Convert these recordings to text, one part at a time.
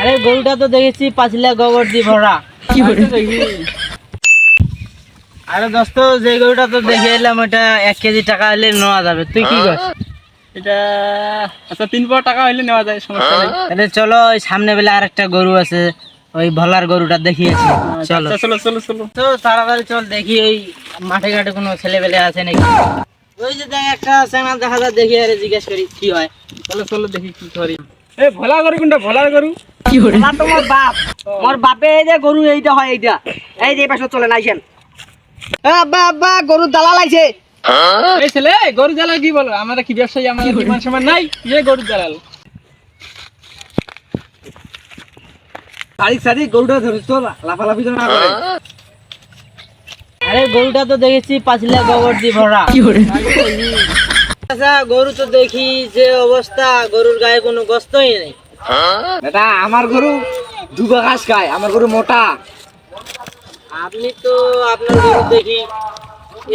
আরে গরুটা তো দেখেছি পাঁচিলা গোবর দিয়ে ভরা। আরে দোস্ত, যে গরুটা তো দেখে এলাম ওটা 1 কেজি টাকা হলে নেওয়া যাবে, তুই কি কর? এটা আচ্ছা 3 টাকা হইলে নেওয়া যায়, সমস্যা নেই। তাহলে চলো, ওই সামনে বেলা আরেকটা গরু আছে, ওই ভলার গরুটা দেখিয়েছি। চলো আচ্ছা, চলো চলো চলো। তো তাড়াতাড়ি চল, দেখি ওই মাঠে ঘাটে কোনো ছেলে পেলে আছে নাকি। ওই যে দেখ একটা চ্যানেল দেখা যায়, দেখি আরে জিজ্ঞেস করি কি হয়। চলো চলো দেখি কি করি। এ ভোলা গরু কোনটা? ভোলার গরু আমার তোমার বাপ, মোর বাপে এই যে গরু এইটা হয়, এইটা এই যে পাশে চলে নাইছেন। আব্বা আব্বা, গরু দালাল আইছে। এই ছেলে গরু দালাল কি বলো? আমাদের কি ব্যবসায়ী, আমাদের কি মান সম্মান নাই? এ গরু দালাল। সারি সারি গরুটা ধরিস তো, লাফালাফি তো না করে। আরে গরুটা তো দেখেছি পাঁচিলা গোবর দিয়ে ভরা। আচ্ছা, গরু তো দেখি যে অবস্থা, গরুর গায়ে কোনো গোস্তই নেই। এটা আমার গরু দুবা ঘাস খায়, আমার গরু মোটা। আপনি তো আপনার গরু দেখি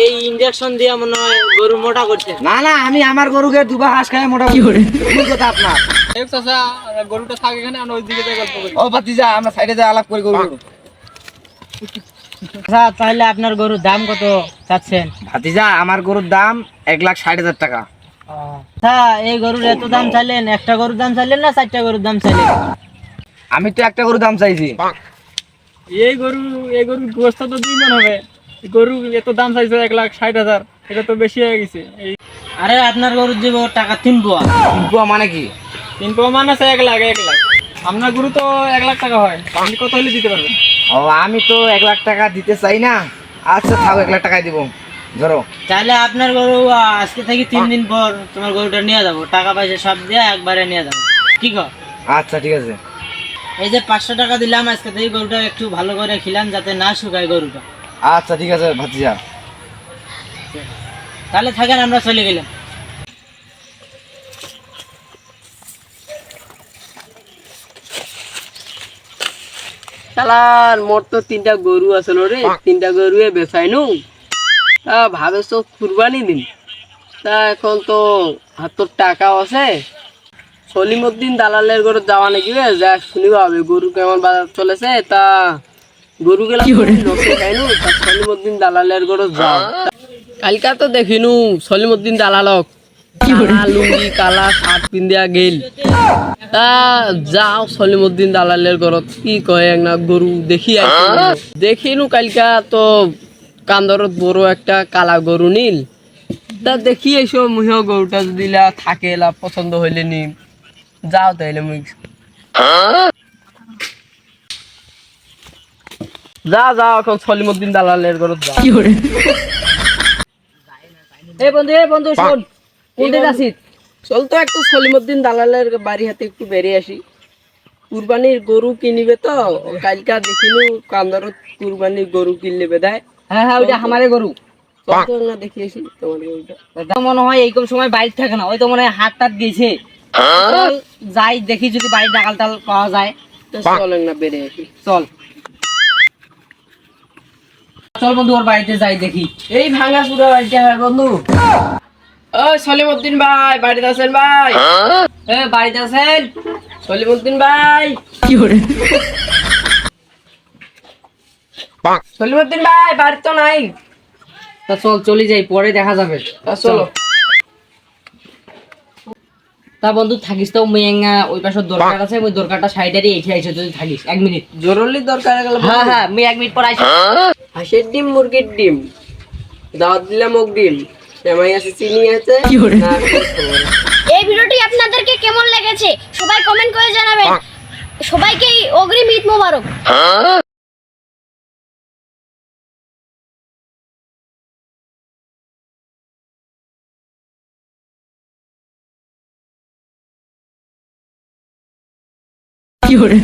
এই ইনজেকশন দিয়ে মনে হয় গরু মোটা করছেন। না না, আমি আমার গরুকে দুবা ঘাস খায় মোটা কি করে? ভুল কথা আপনার। এই চাচা, গরুটা থাকে এখানে, আমরা ওইদিকে যাই গল্প করি। ও ভাতিজা, আমরা সাইডে যা আলাপ করি গরু। আচ্ছা, তাহলে আপনার গরুর দাম কত চাচ্ছেন? ভাতিজা, আমার গরুর দাম 1,60,000 টাকা। আচ্ছা, এই গরুর এত দাম চাইলেন? একটা গরুর দাম চাইলেন না 4টা গরুর দাম চাইলেন? আমি তো একটা গরুর দাম চাইছি। এই গরুর গোস্ত তো 2 মণ হবে। গরু এত দাম চাইছে 1,60,000, এটা তো বেশি হয়ে গেছে। এই আরে আপনার গরুর দিব টাকা 3 পোয়া। কিন্তু মানে কি? 3 পাওয়া মানে আছে 1 লাখ। আপনার গরু তো 1 লাখ টাকা হয়, আপনি কত হলে দিতে পারবেন? ও, আমি তো 1,00,000 টাকা দিতে চাই না। আচ্ছা থাকো, 1,00,000 টাকাই দিব, ধরো। তাহলে আপনার গরু আজকে থেকে 3 দিন পর তোমার গরুটা নিয়ে যাবো, টাকা পয়সা সব দিয়ে একবারে নিয়ে যাবো, কি কর? আচ্ছা ঠিক আছে। এই যে 500 টাকা দিলাম, আজকে থেকে গরুটা একটু ভালো করে খিলান যাতে না শুকায় গরুটা। আচ্ছা ঠিক আছে ভাতিজা। তাহলে থাকেন, আমরা চলে গেলাম। শালার মোর তো 3টা গরু আছিল রে, 3টা গরুয়ে বেচাইনু। তা ভাবেছ কুরবানি দিন, তা এখন তো হাতর টাকাও আছে। সলিমউদ্দিন দালালের ঘরে যাওয়া নাকি রে, যা শুনিবা হবে গরু কেমন বাজার চলেছে। তা গরু গেলা লোকে খাইনু, তা সলিমউদ্দিন দালালের ঘরে যাও। কালকা তো দেখিনু সলিমউদ্দিন দালালক, কালা লুঙ্গি কালা শার্ট পিন্দিয়া গেল। তা যাও সলিমউদ্দিন দালালের ঘরত, কি কয় না গরু দেখি দেখিনু কালকা তো কান্দরত বড় একটা কালা গরু নীল। তা দেখি এসো মুহিও গরুটা যদি থাকে পছন্দ হইলে নিম। যাও তাইলে মুই যাও এখন সলিমউদ্দিন দালালের ঘরত যাও। এ বন্ধু শোন, কোনটা যাচ্ছিস? চল তো একটু সলিমউদ্দিন দালালের বাড়ি হাতে একটু বেরিয়ে আসি। কুরবানির গরু কিনিবে তো, কালকা দেখিনু কান্দারত কুরবানির গরু কিনলে বেদায়। হ্যাঁ ওইটা আমারে গরু। চল তো না দেখি আসি তোমার গরুটা। দাদা মনে হয় এইরকম সময় বাড়ি থাকে না, ওই তো মনে হয় হাট টাট গেছে। চল যাই দেখি যদি বাড়ি ডাকাল টাল পাওয়া যায়। তো চল না বেরিয়ে আসি। চল চল বন্ধু, ওর বাড়িতে যাই দেখি। এই ভাঙা চুরা বাড়িটা বন্ধু। ও সলিমউদ্দিন ভাই, বাড়িতে আছেন ভাই? বাড়িতে আছেন? সলিমউদ্দিন ভাই, সলিমউদ্দিন ভাই বাড়ি তো নাই। তা চল চলে যাই, পরে দেখা যাবে। তা চলো। তা বন্ধু থাকিস তো, মেয়েঙ্গা ওই পাশে দরকার আছে, ওই দরকারটা সাইডারি এসে আইসো, যদি থাকিস 1 মিনিট। জরুরি দরকার গেল। হ্যাঁ আমি 1 মিনিট পর আইসি। হাঁসের ডিম, মুরগির ডিম, দাওয়াত দিলাম মুগ ডিম, সেমাই আছে, চিনি আছে। এই ভিডিওটি আপনাদেরকে কেমন লেগেছে সবাই কমেন্ট করে জানাবেন। সবাইকে অগ্রিম ঈদ মোবারক। কি hore